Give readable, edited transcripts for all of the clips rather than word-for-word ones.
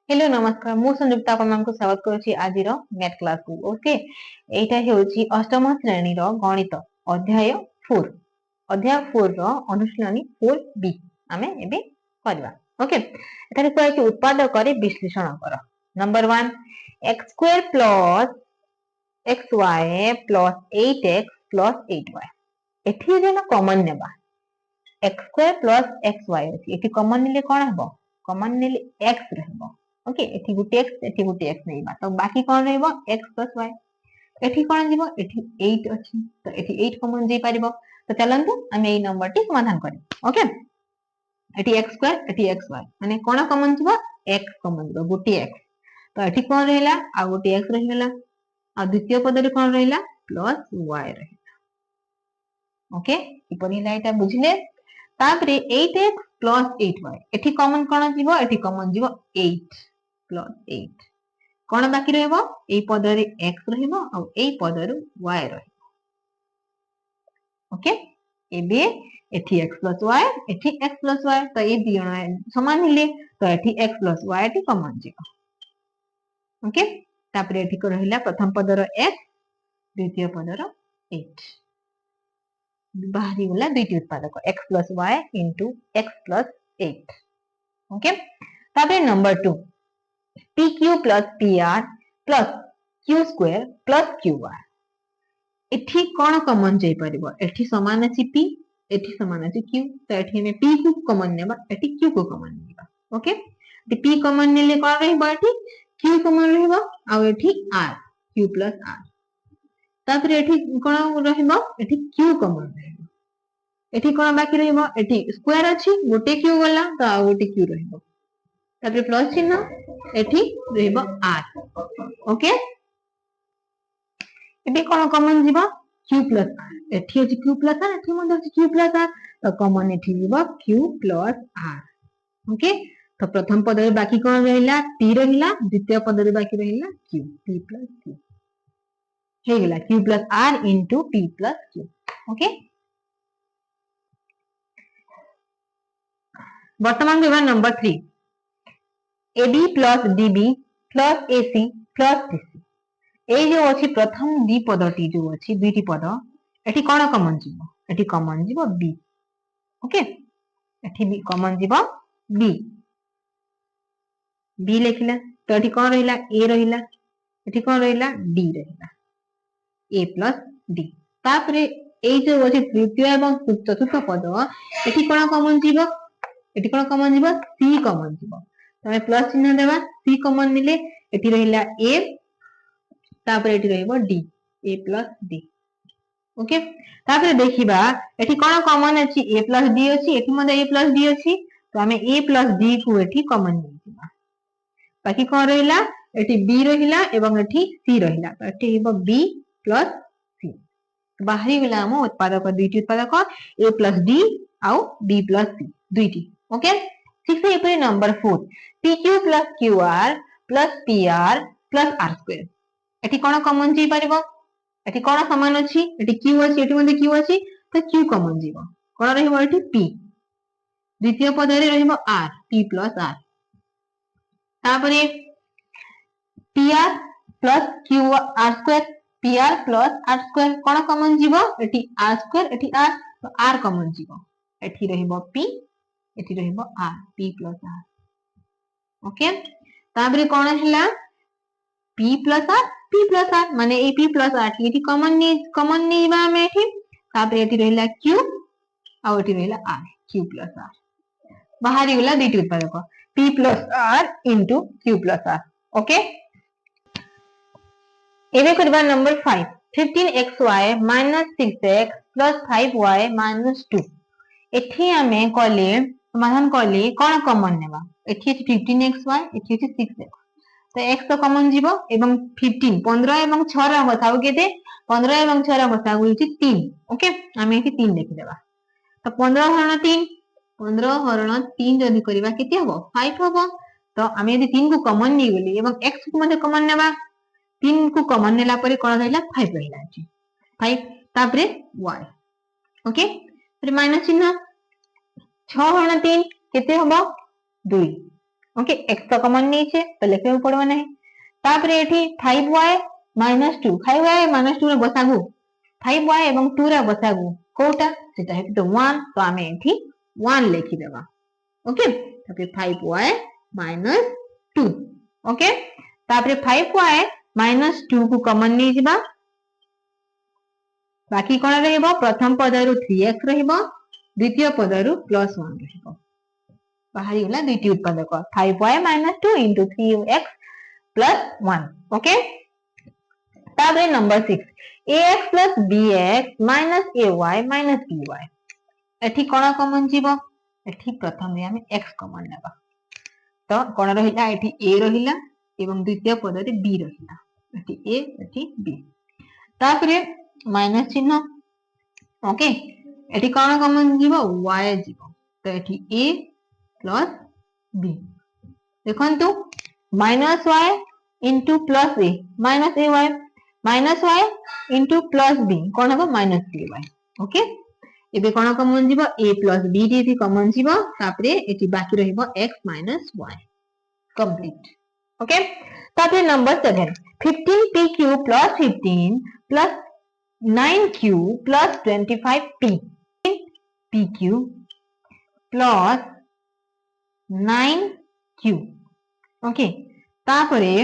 Hello नमस्कार मु संयुक्ता आपन को स्वागत करूची आज रो मैथ क्लास को। ओके एटा हेउची अष्टम श्रेणी रो गणित अध्याय 4 रो अनुशीलनी 4b हमें एबे करबा। ओके एटा कहै कि उत्पाद करे विश्लेषण कर। Number 1 x² plus xy plus 8x plus 8y एठी जे ना कॉमन नेबा x² प्लस xy अछि एठी कॉमन नेले कोन हबो कॉमन नेले x रहबो। ओके एठी गुटे x नैबा तो बाकी कोन रहबो x प्लस y एठी कोन जीवो एठी 8 अछि तो एठी 8 कॉमन जे पारिबो तो चलंतु हम एई नंबर टी समाधान करी। ओके एठी x² एठी xy माने कोन कॉमन जीवो x कॉमन जीवो गुटे x तो एठी कोन रहला आ गुटे x रहिला आ द्वितीय पद रे कोन रहला प्लस y रहला। ओके इपरि लाइटा बुझिले तापरे 8x प्लस 8y एठी कॉमन कोन जीवो एठी कॉमन जीवो 8 प्लस 8 कोन बाकी रहबो एई पद रे x रहबो आ एई पद रे y रहबो। ओके एबे एठी x प्लस y एठी x प्लस y तो ए दियण समान हिले तो एठी x प्लस y एठी कॉमन जीवो। ओके तापरे एठी को रहला प्रथम पद रो x द्वितीय पद रो 8 बाहरी गला दुईटी उत्पादक x plus y into x plus 8। Okay तापरे number 2 pq plus pr plus q square plus qr एठी कोन कॉमन जाई परिबो एठी समान अछि p एठी समान अछि q तो एठी हमें p को कॉमन नेबा एठी q को कॉमन नेबा। ओके ती p कॉमन नेले कोन रहबो एठी q कॉमन रहबो आ एठी r q प्लस r तापरे एठी कोन रहबो एठी q कॉमन रहबो एठी कोन बाकी रहबो एठी स्क्वायर अछि गोटे q गला तो आ गोटे q रहबो तापरे प्लस चिन्ह एठी रहबो r। ओके एबे कोन कॉमन जीवो q प्लस r एठी अछि q प्लस r एठी मध्ये अछि q प्लस r तो कॉमन एठी जीवो q प्लस r। ओके तो प्रथम पद रे बाकी कोन रहला p रहला द्वितीय पद रे बाकी रहला q p प्लस q हे गेला q plus r into p plus q। Okay वर्तमान विभाग number 3 AB plus DB plus AC plus DC ए जो अछि प्रथम दी पदटी जो अछि बीटी पद एठी कोन कॉमन जीवो एठी कॉमन जीवो B। ओके एठी भी कॉमन जीवो B B लिखला तो एठी कोन रहिला A रहिला एठी कोन रहिला D रहिला A प्लस D तापरे ए जो अछि तृतीय एवं चतुर्थ पद एठी कोन कॉमन जीवो एठी कोन कॉमन जीवो C कॉमन जीवो तमे प्लस चिन्ह देबा C कॉमन निले एठी रहिला A तापरे एठी रहइबो D A plus D। Okay तापरे देखिबा एठी कोन कॉमन अछि A प्लस D अछि एठी मध्ये A प्लस D अछि तो हमें A प्लस D को एठी कॉमन निजिबा बाकी कोन रहिला एठी B रहिला एवं एठी C रहिला तो एठी हेबो B प्लस C बाहरी गेला हम उत्पादक दुईटी उत्पादक A प्लस D आउ B प्लस C दुईटी। ओके ठीक से एपरि number 4 PQ plus QR plus PR plus R square एठी कोन कॉमन जी परिबो एठी कोन समान अछि एठी Q अछि एठी मध्ये Q अछि तो Q कॉमन जीवो कोन रहइबो एठी P द्वितीय पद रे रहइबो R P प्लस R तापरे PR plus QR square PR plus R square कोन कॉमन जीवो एठी R स्क्वायर एठी R तो R कॉमन जीवो एठी रहइबो P एठी रहइबो R P plus R। Okay तापरे कोन हला P प्लस R माने ए P प्लस R एठी कॉमन नीबा में एठी तापरे एठी रहला Q आ एठी रहला R Q प्लस R बाहरी गला दुईटी उत्पादक P plus R into Q plus R। Okay एबे करबा number 5 15xy minus 6x plus 5y minus 2 एठी हमें कले समाधान कले कोन कॉमन नेबा एठी अछि 15xy एठी अछि 6x तो x तो कॉमन जीवो एवं 15 एवं 6 रा बसाउ केते 15 एवं 6 रा बसाउ अछि 3। ओके हमें एठी 3 लिखि देबा तो 15 हरण 3 15 हरण 3 जदि करबा केते हबो 5 हबो तो हमें यदि 3 को कॉमन नै गेली एवं x को मध्ये कॉमन नेबा 3 को कॉमन नेला परे कोन रहला 5 रहला अछि 5 तापरे y। ओके फिर माइनस चिन्ह 6 हरण 3 केते हबो 2 ओके x तो कॉमन नीचे तो लिखे पड़ो नहीं तापरे एठी 5y - 2 5y - 2 रे बसागु 5y एवं 2 रे बसागु कोटा सेटा हेतु तो 1 तो आमे एठी 1 लिखि देबा ओके तापरे 5y - 2 ओके तापरे 5y - 2 को कॉमन नी जिबा बाकी कोन रहइबो प्रथम पदरु 3x रहइबो द्वितीय पदरु +1 रहइबो बाहरी होला दुईटी उत्पादक 5y - 2 * 3x + 1 ओके ताबे number 6 ax + bx - ay - by एठी कोन कॉमन जीवो एठी प्रथम रे हम x कॉमन लेबा तो कोन रहिला एठी a रहिला एवं द्वितीय पद रे b रहिला एठी a एठी b तापरे माइनस चिन्ह ओके एठी कोन कॉमन जीवो y जीवो तो एठी a + b देखंतु -y into +a -ay -y into +b कोन हबो -3y ओके एबे कोन कॉमन जीवो a + b डी कॉमन जीवो तापरे एठी बाकी रहिबो x - y कंप्लीट ओके तापरे number 7 15pq + 15 + 9q + 25p pq + 9q okay तापरे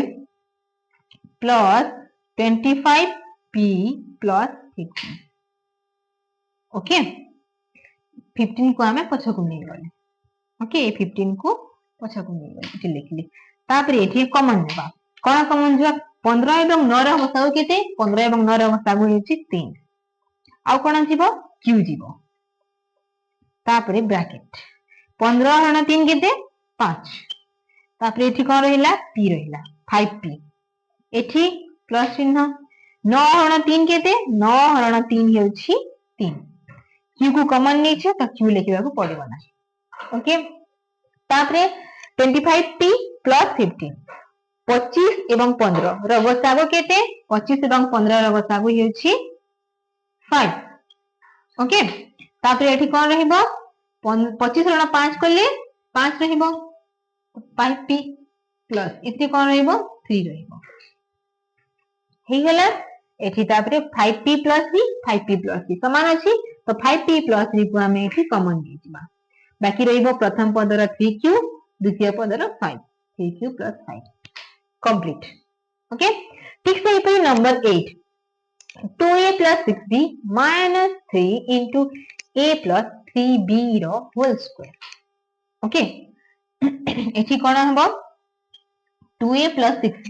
+25p + 15 ओके 15 को हमें पछ को नहीं गले ओके 15 को पछ को नहीं गले एठी लिखली तापरे एठी कॉमन नेबा कोन कॉमन जवा 15 एवं 9 रो बसाउ केते 15 एवं 9 रो बसाउ हेछि 3 आ कोन जीवो q जीवो तापरे ब्रैकेट 15 * 3 केते 5 तापरे एठी कोन रहिला p रहिला 5p एठी प्लस चिन्ह 9 * 3 केते 9 * 3 हेउछि 3 q को कॉमन नीचे तो q लिखिबा को पड़िबो ना ओके तापरे 25p + 15 25 एवं 15 रो बसागो केते 25 एवं 15 रो बसागो हेउछि 5 ओके तापरे एठी कोन रहिबो 25 * 5 करले 5 रहिबो 5p प्लस इति कोन रहिबो 3 रहिबो हे गेला एठी तापरे 5p + b 5p + c समान अछि तो 5p + 3 को हमें एठी कॉमन दे दिबा बाकी रहिबो प्रथम पदर 3q द्वितीय पदर 5 3q + 5 कंप्लीट ओके ठीक से इपरि number 8 2a + 6b - 3 into a + 3b रो होल स्क्वायर ओके एठी कोन हबो 2a + 6b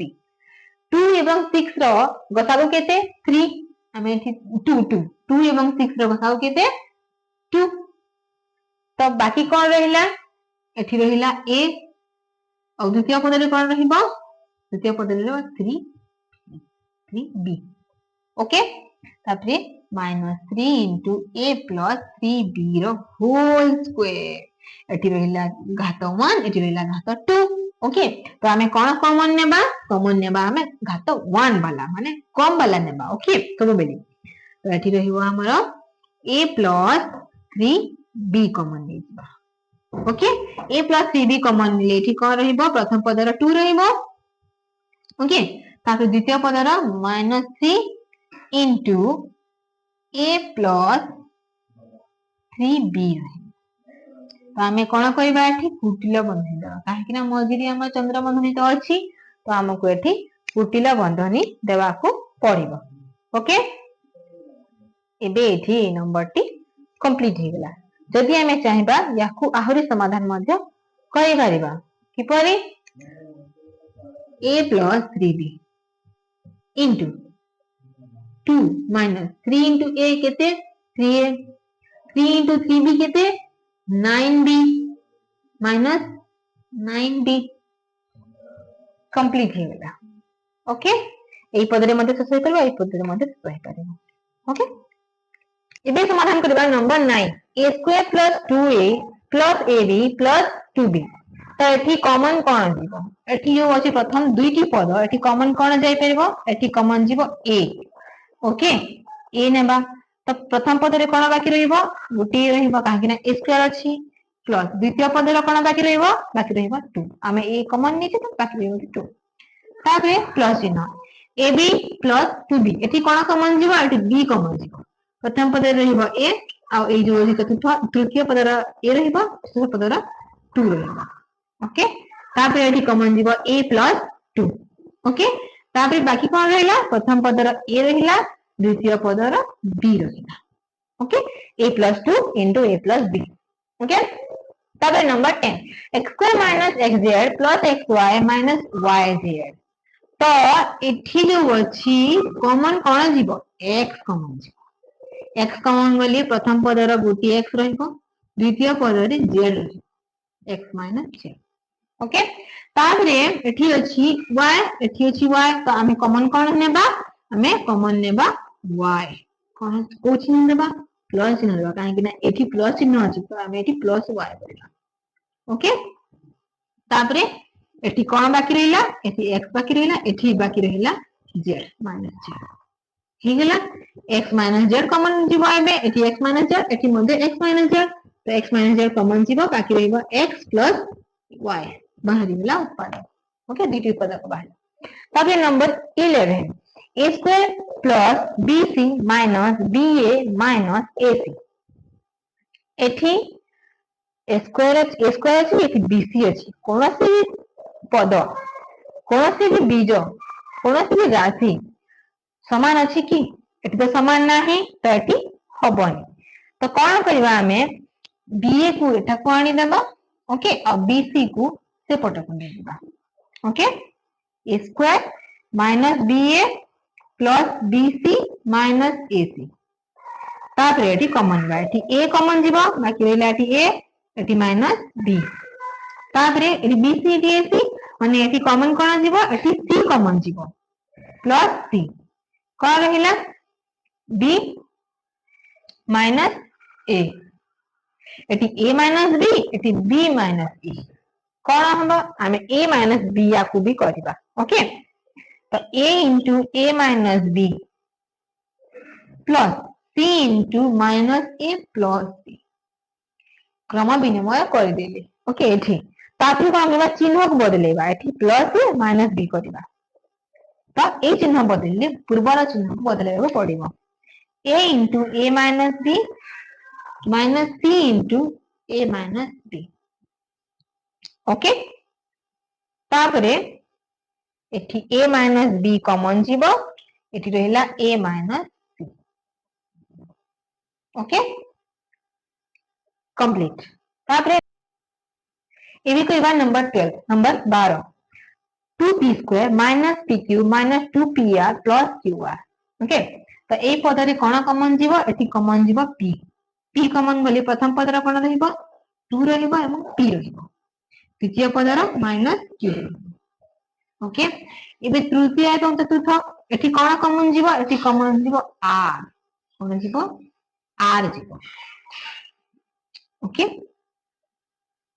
2 एवं 6 रो गसागु केते 3 हमें एठी 2 एवं 6 रो गसागु केते 2 तो बाकी कोन रहिला एठी रहिला a और द्वितीय पद रे कोन रहिबो द्वितीय पद रे 3b ओके तापरे -3 into a + 3b रो होल स्क्वायर एठी रहिला घात 1 एठी रहिला घात 2 ओके तो हमें कोन कॉमन नेबा हमें घात 1 वाला माने कम वाला नेबा ओके सब बेली तो एठी रहिबो हमरो a + 3b कॉमन नै जिबा ओके a + 3b कॉमन ले एठी कोन रहिबो प्रथम पदर 2 रहिबो ओके तापर द्वितीय पदर -3 into a + 3b रहिबो तो हमें कोन करबा एठी कुटिला बंधनी देबा काहे कि ना मझिरी हम चंद्र बंधनी तो अछि तो हमको एठी कुटिला बंधनी देबा को पड़िबो ओके एबे एठी नंबर टी कंप्लीट हे गेला जदि हमें चाहिबा याकू आहुरी समाधान मध्य करि परिबा कि परि a + 3b into 2 - 3 into a केते 3a 3 into 3b केते 9b minus 9b कंप्लीट हे गेला ओके एई पदरे मध्ये शेष होई परबो एई पदरे मध्ये शेष होई परबो ओके एबे समाधान करबा number 9 a² + 2a + ab + 2b तो एठी कॉमन कोन जीवो एठी जो अछि प्रथम दुईटी पद एठी कॉमन कोन जाई परबो एठी कॉमन जीवो a ओके a नेबा तो प्रथम पद रे कोन बाकी रहिबो गुटी रहिबो काहे कि ना a² अछि प्लस द्वितीय पदर कौन बाकी रहिबो बाकी रहिबो 2 आमे ए कॉमन नीचे तो बाकी रहिबो 2 तापरे प्लस चिन्ह ab प्लस 2b एठी कौन कॉमन जीवो एठी b कॉमन जीवो प्रथम पदर रहिबो a आ ए जो चतुर्थ तृतीय पदर a रहिबो चतुर्थ पदर 2 रहिबो ओके तापरे एठी कॉमन जीवो a प्लस 2 ओके तापरे बाकी कौन रहिला प्रथम पदर a रहिला द्वितीय पदर b रहिला okay a plus 2 into a plus b okay तापर number 10 x square minus xz plus xy minus yz तो एठी जो अछि कॉमन कोन जीवो x कॉमन जीवो x कॉमन बोली प्रथम पदर गोटी x रहिबो द्वितीय पदर z रहिबो x minus z ओके तापरे एठी अछि y एठी अछि y तो आमे कॉमन कोन नेबा आमे कॉमन नेबा y कोन को चिन्ह नेबा प्लस चिन्ह देबा काहे कि ना एठी प्लस चिन्ह अछि तो आमे एठी प्लस y करला ओके तापरे एठी कोन बाकी रहिला एठी x बाकी रहिला एठी बाकी रहिला z माइनस z हे गेला x माइनस z कॉमन जीवो आबे एठी x माइनस z एठी मध्ये x माइनस z तो x माइनस z कॉमन जीवो बाकी रहिबो x प्लस y बाहर गेला उत्पादक ओके द्वितीय पद को बाहर तापरे number 11 a square plus bc minus ba minus ac एठी a square अछि एठी bc अछि कोनोसी पद कोनोसी भी बीज कोनोसी भी राशि समान अछि कि एठी तो समान नाही तो एठी हबनी तो कोन करबा हमें ba को एठा को आनी देबा ओके और bc को से पट को देबा okay a square minus ba plus bc minus ac तापरे एठी कॉमन बा एठी a कॉमन जीवो बाकी रहिला एठी a एठी माइनस b तापरे एठी bc एठी ac माने एठी कॉमन कोन जीवो एठी c कॉमन जीवो प्लस c कोन रहिला b माइनस a एठी a माइनस b एठी b माइनस e कोन हबो आमे a माइनस b या को भी करबा ओके तो a into a minus b plus c into minus a plus b क्रम विनिमय कर देले ओके एठी ताकि कोन करबा चिन्ह को बदलेबा एठी प्लस a माइनस b करबा तो ए चिन्ह बदलले पूर्वर चिन्ह को बदलेबा पड़िबो a into a minus b minus c into a minus b okay तापरे एठी a minus b कॉमन जीवो एठी रहिला a minus c okay complete तापरे एबी कहबा number 12 number 12 2p square minus pq minus 2pr plus qr okay तो ए पदरे कोन common जीवो एठी कॉमन जीवो p p कॉमन बोली प्रथम पदर कोन रहिबो 2 रहिबो एवं p रहिबो द्वितीय पदर माइनस q ओके एबे तृतीय एवं चतुर्थ एठी कोन कॉमन जीवो एठी कॉमन जीवो r कोन जीवो r जीवो ओके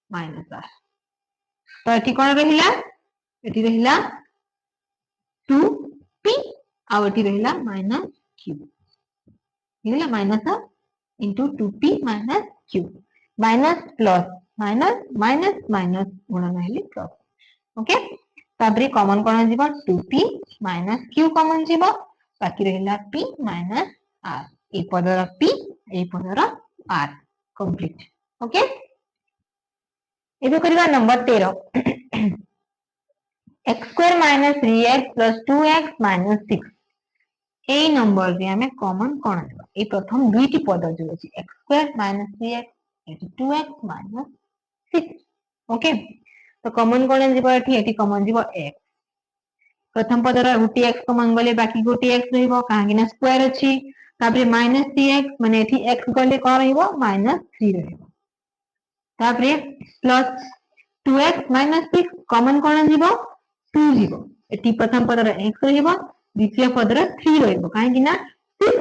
माइनस r तो एठी कोन रहिला एठी रहिला 2p आ एठी रहिला माइनस q रहिला minus into 2p minus q minus plus minus minus minus गुणन हेली प्लस ओके ताबरे कॉमन कोन जीवो 2p minus q कॉमन जीवो बाकी रहिला p minus r ए पदर p ए पदर r कंप्लीट ओके एबे करबा number 13 x square minus 3x plus 2x minus 6 ए नंबर रे हमें कॉमन कोन देबा ए प्रथम दुईटी पद जो अछि x square minus 3x eighty 2x minus 6 okay तो कॉमन कोन जीवो एटी कॉमन जीवो x प्रथम पदर गोटी x कॉमन गले बाकी गोटी x रहिबो काहे ना स्क्वायर अछि तापरे माइनस 3x माने एटी x गले कोन रहिबो माइनस 3 रहिबो तापरे प्लस 2x minus 6 कॉमन कोन जीवो 2 जीवो एटी प्रथम पदर x रहिबो द्वितीय पदर 3 रहिबो काहे कि ना 6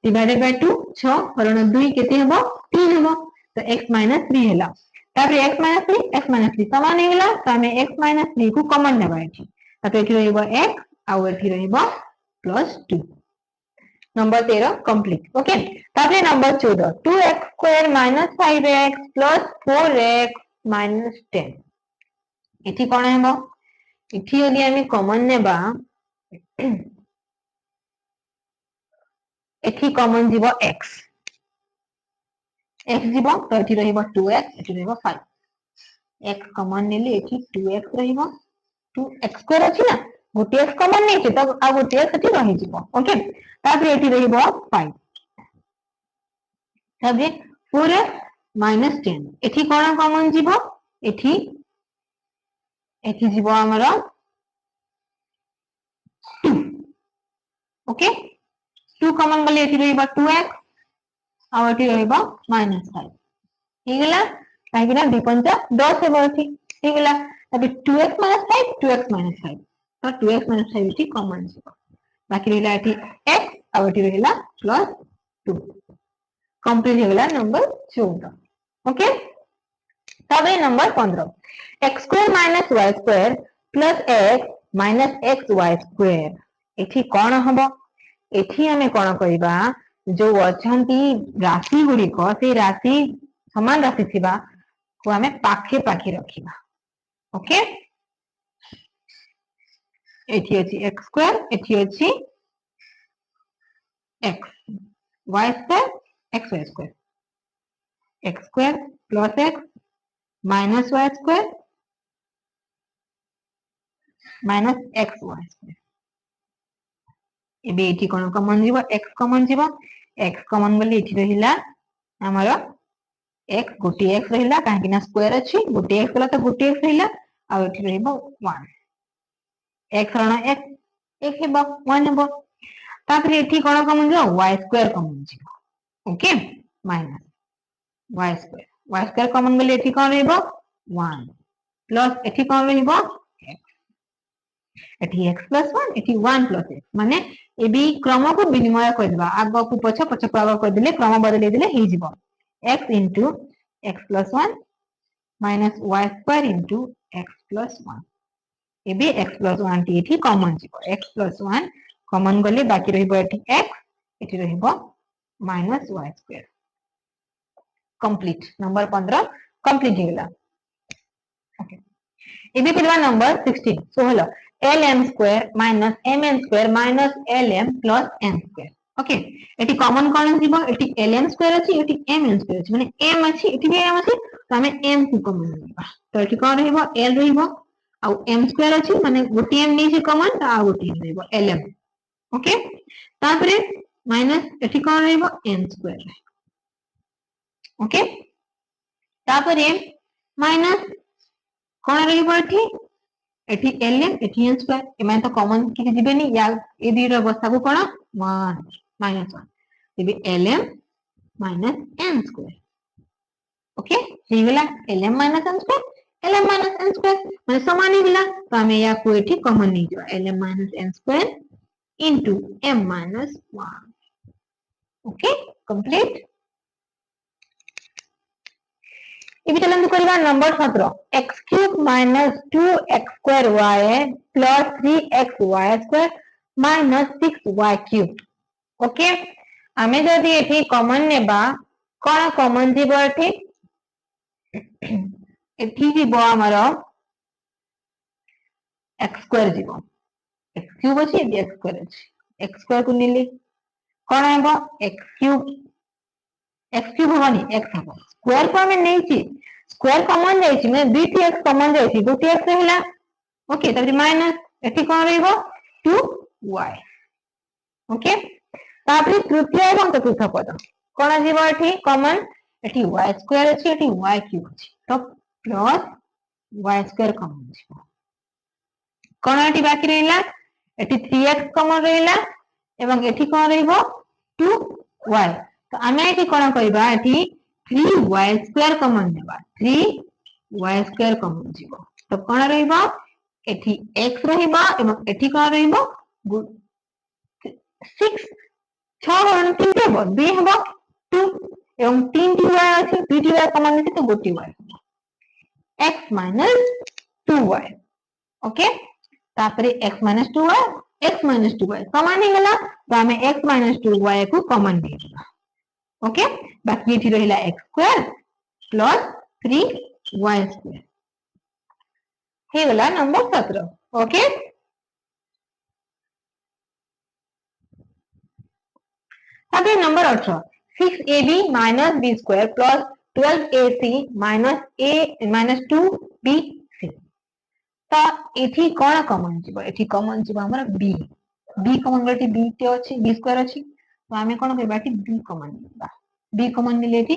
डिवाइडेड बाय 2 6 हरण 2 केते हेबो 3 हेबो तो x minus 3 हैला तापरे x minus 3 समान हेला तो हमें x minus 3 को कॉमन नेबा एठी तो एठी रहिबो x आ एठी रहिबो प्लस 2 नंबर 13 कंप्लीट ओके तापरे number 14 2x square minus 5x plus 4x minus 10 एठी कोन हेबो एठी यदि आमी कॉमन नेबा एठी कॉमन जीवो x x जीवो तो एठी रहिबो 2x एठी रहिबो 5 x कॉमन नेली एठी 2x रहिबो 2x स्क्वायर अछि ना गोटे x कॉमन नै छै त आ गोटे x एठी रहि जीवो ओके तापर एठी रहिबो 5 तबे 4x माइनस 10 एठी कोन कॉमन जीवो एठी एठी जीवो हमरो 2 ओके 2 कॉमन गले एठी रहिबो 2x आ एठी रहिबो माइनस 5 हेगला काहे कि ना 2 पंचा 10 हेबो एठी हेगला तबे 2x माइनस 5 2x माइनस 5 तो 2x माइनस 5 एठी कॉमन जीवो बाकी रहिला एठी x आ एठी रहिला प्लस 2 कंप्लीट हेगला नंबर 14 ओके तबे number 15 x square minus y square plus x minus xy square एठी कोन हबो एठी हमें कोन करिबा जो अछंती राशि गुडी को से राशि समान राशि थिबा को हमें पाखे पाखे रखिबा ओके एठी अछि x स्क्वायर एठी अछि x y square xy square x square plus x minus y square minus xy square एबे एठी कोन कॉमन जीवो x कॉमन जीवो x कॉमन गले एठी रहिला हमरो x गोटी x रहिला काहे कि ना स्क्वायर अछि गोटी x गला तो गोटी x रहिला आ एठी रहिबो 1 x रण x 1 हेबो 1 हेबो तापर एठी कोन कॉमन जीवो y स्क्वायर कॉमन जीवो okay minus y square common गले एठी कोन रहिबो 1 प्लस एठी कोन रहिबो एठी x प्लस 1 एठी 1 प्लस x माने एबी क्रम को विनिमय करबा आगो को पछ पछ को आगो कर दिले क्रम बदले दिले हे जीवो x into x plus 1 minus y square into x plus 1 एबे x plus 1 टी एठी कॉमन जीवो x plus 1 कॉमन गले बाकी रहिबो एठी x एठी रहिबो minus y square complete number 15 complete हेला ओके एबे पिलवा number 16 16 lm square minus mn square minus lm plus n square okay एटी कॉमन कोन जीवो एटी lm square अछि एटी mn square अछि माने m अछि एटी भी m अछि तो हमें m को कॉमन लेबा तो एटी कोन रहिबो l रहिबो आ m square अछि माने गोटी m नै छै कॉमन तो आ गोटी रहिबो lm ओके तापरे माइनस एटी कोन रहिबो n square ओके तापरे माइनस कोन रहिबो एठी एठी lm एठी n स्क्वायर एमे तो कॉमन कि जिबेनी या ए दी रो अवस्था को कोन 1 माइनस 1 तेबे lm minus n square okay हेगला lm minus n square lm minus n square माने समान हेगला तो हमें या को एठी कॉमन नहीं दिबा lm minus n square into m minus 1 okay complete इबे चलन करबा number 17 x cube minus 2x square y plus 3xy square minus 6y cube okay हमें जदि एठी कॉमन नेबा कोन कॉमन जीवो एठी एठी जीवो हमरो x स्क्वायर जीवो x क्यूब अछि x स्क्वायर अछि x स्क्वायर को निली कोन हेबो x क्यूब होनी x हेबो स्क्वायर को हमें नहीं छी स्क्वायर कॉमन जाई छी मैं 2x कॉमन जाई छी 2x रहला ओके तबे माइनस एठी कोन रहइबो 2y ओके तापरे तृतीय एवं चतुर्थ पद कोन जीवो एठी कॉमन एठी y स्क्वायर अछि एठी y क्यूब अछि तो प्लस y स्क्वायर कॉमन जीवो कोन एठी बाकी रहला एठी 3x कॉमन रहला एवं एठी कोन रहइबो 2y तो हमें एठी कोन करबा एठी 3y स्क्वायर कॉमन नेबा 3y स्क्वायर कॉमन जीवो तो कोन रहइबो एठी x रहइबो एवं एठी कोन रहइबो 6 6 गुणन 3 हेबो 2 हेबो 2 एवं 3 टी y अछि 2 टी y कॉमन अछि तो गोटी y x minus 2y okay तापरे x माइनस 2y कॉमन हे गला तो हमें x माइनस 2y को कॉमन ले लिया ओके बाकी एठी रहिला x square plus 3y square हे गला नंबर 17 ओके अब number 18 6ab minus b square plus 12ac minus a minus 2bc तो एठी कोन कॉमन जीवो एठी कॉमन जीवो हमर b b कॉमन गलती b टे अछि b स्क्वायर अछि तो हमें कोन करबा कि b कॉमन लेबा b कॉमन ले लेठी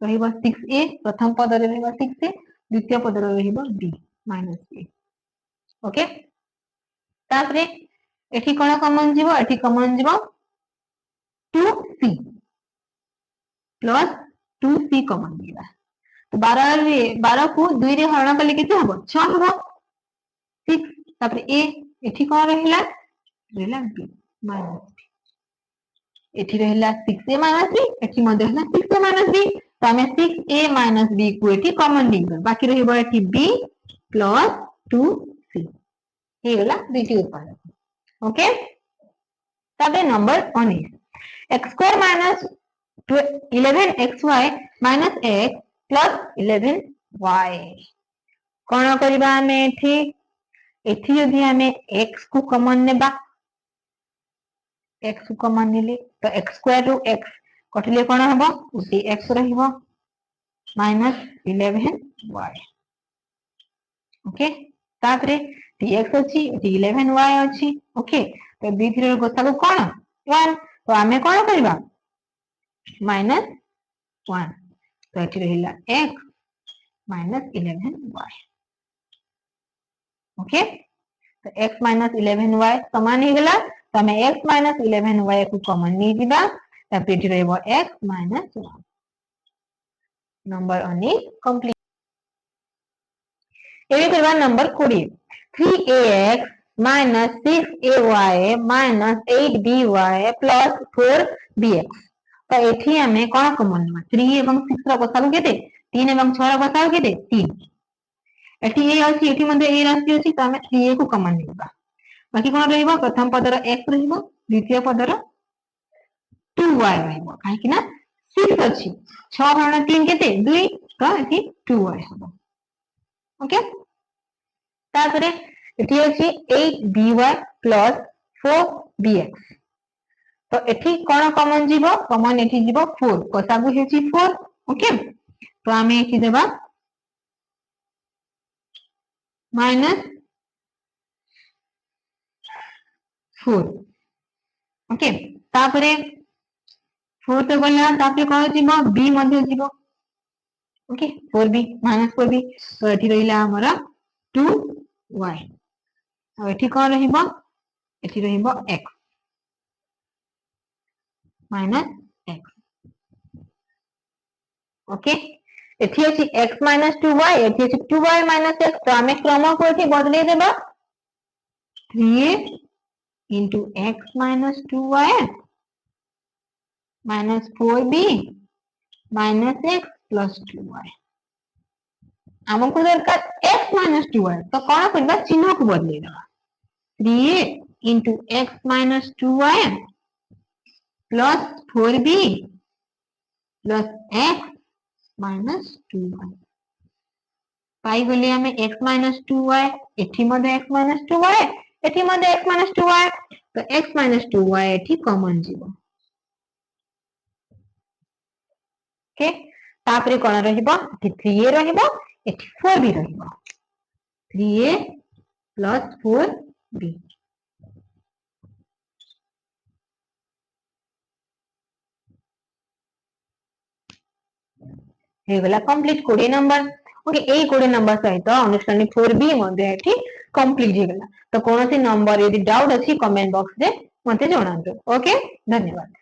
रहिबो 6a प्रथम पद रे रहिबो 6a द्वितीय पद रे रहिबो b minus a ओके तापरे एठी कोन कॉमन जीवो एठी कॉमन जीवो 2c प्लस 2c कॉमन जीवा तो 12 को 2 रे हरण कले केते हबो 6 हबो 6 तापरे a एठी कोन रहिला रहिला b माइनस एठी रहिला 6a माइनस b एठी मध्ये हला 6a माइनस b तो हमें 6a माइनस b को एठी कॉमन लेबा बाकी रहिबो एठी b प्लस 2c हे गला द्वितीय उत्पादक ओके तबे number 19 x square minus 11xy minus x plus 11y कोन करबा हमें एठी एठी यदि हमें x को कॉमन नेबा x को कॉमन नेले तो x स्क्वायर रो x कटले कोन हबो उसी x रहिबो माइनस 11y ओके तापरे dx अछि 11y अछि ओके तो दी थ्री रो गोसा को कोन 1 तो हमें कोन करबा माइनस 1 तो एठी रहिला x माइनस 11y ओके तो x माइनस 11y समान ही गला तो हमें x माइनस 11y को कॉमन नहीं दिबा तब एठी रहबो x माइनस 1 नंबर 19 कंप्लीट एबे करबा number 20 3ax minus 6ay minus 8by plus 4bx तो एठी हमें कोन कॉमन लेबा 3 एवं 6 रो गोसागु केते 3 एवं 6 रो गोसागु केते 3 एठी ए अछि एठी मध्ये ए राशि अछि त हमें 3a को कॉमन लेबा बाकी कोन रहइबो प्रथम पदर x रहइबो द्वितीय पदर 2y रहइबो काहे कि ना 6 अछि 6 हरण 3 केते 2 तो एठी 2y हबो ओके तापरे एठी अछि 8by प्लस 4bx तो एठी कोन कॉमन जीवो कॉमन एठी जीवो 4 कोसागु हेछि 4 ओके तो हमें एठी देबा माइनस 4 ओके तापरे 4 तो गला तापरे कोन जीवो b मध्ये जीवो ओके 4b माइनस 4b तो एठी रहिला हमरा 2y अब एठी कोन रहिबो एठी रहिबो x माइनस x ओके एठी अछि x माइनस 2y एठी अछि 2y माइनस x तो हमें क्रम को एठी बदले देबा 3a into x minus 2y minus 4b minus x plus 2y हमको दरकार x minus 2y तो कौन करबा चिन्ह को बदले देबा 3a into x minus 2y plus 4b plus x minus 2y पाई गले हमें x minus 2y एठी मध्ये x minus 2y एठी मध्ये x minus 2y तो x minus 2y एठी कॉमन जीवो ओके तापरे कोन रहिबो एठी 3a रहिबो एठी 4b रहिबो 3a plus 4b हे गला कंप्लीट 20 नंबर ओके ए 20 नंबर सहित अंडरस्टैंडिंग 4b मध्ये एठी कंप्लीट हे गला तो कोनोसी नंबर यदि डाउट अछि कमेंट बॉक्स रे मते जणांतु ओके धन्यवाद।